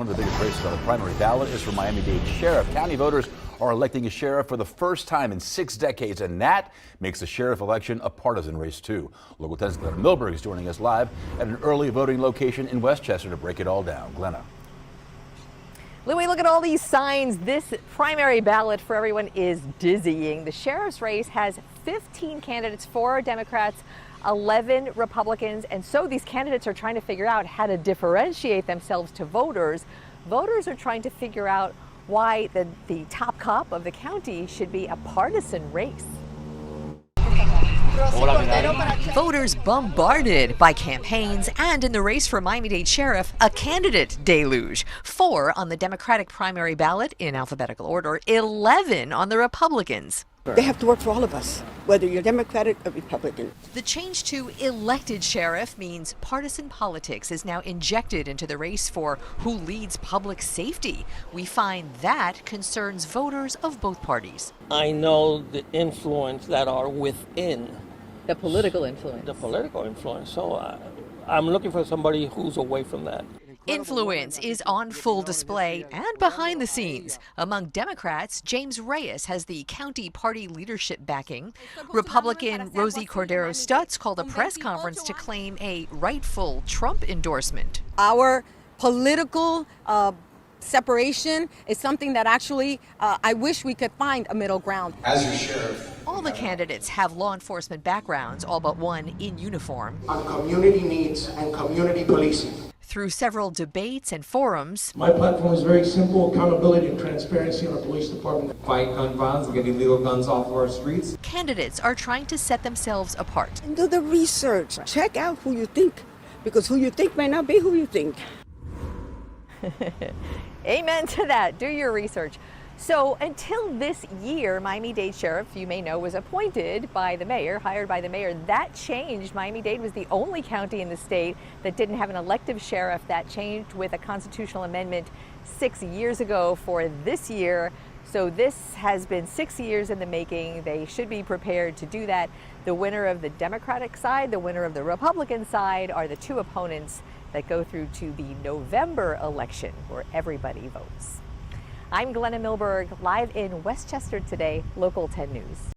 One of the biggest races on the primary ballot is for Miami-Dade Sheriff. County voters are electing a sheriff for the first time in 6 decades, and that makes the sheriff election a partisan race, too. Local 10's Glenna Milberg is joining us live at an early voting location in Westchester to break it all down. Glenna. Louis, look at all these signs. This primary ballot for everyone is dizzying. The sheriff's race has 15 candidates, 4 Democrats, 11 Republicans, and so these candidates are trying to figure out how to differentiate themselves to voters. Voters are trying to figure out why the top cop of the county should be a partisan race. Voters bombarded by campaigns, and in the race for Miami-Dade Sheriff, a candidate deluge. 4 on the Democratic primary ballot in alphabetical order, 11 on the Republicans. They have to work for all of us, whether you're Democratic or Republican. The change to elected sheriff means partisan politics is now injected into the race for who leads public safety. We find that concerns voters of both parties. I know the influence that are within. The political influence. The political influence. So I'm looking for somebody who's away from that. Influence is on full display and behind the scenes. Among Democrats, James Reyes has the county party leadership backing. Republican Rosie Cordero Stutz called a press conference to claim a rightful Trump endorsement. Our political separation is something that actually I wish we could find a middle ground. As your sheriff, all the candidates have law enforcement backgrounds, all but one in uniform. on community needs and community policing. Through several debates and forums, my platform is very simple: accountability and transparency in our police department. Fight gun violence and get illegal guns off of our streets. candidates are trying to set themselves apart. And do the research. Check out who you think, because who you think may not be who you think. Amen to that. Do your research. So until this year, Miami-Dade Sheriff, you may know, was appointed by the mayor, hired by the mayor. That changed. Miami-Dade was the only county in the state that didn't have an elective sheriff. That changed with a constitutional amendment 6 years ago for this year. So this has been 6 years in the making. They should be prepared to do that. The winner of the Democratic side, the winner of the Republican side are the 2 opponents that go through to the November election where everybody votes. I'm Glenna Milberg, live in Westchester today, Local 10 News.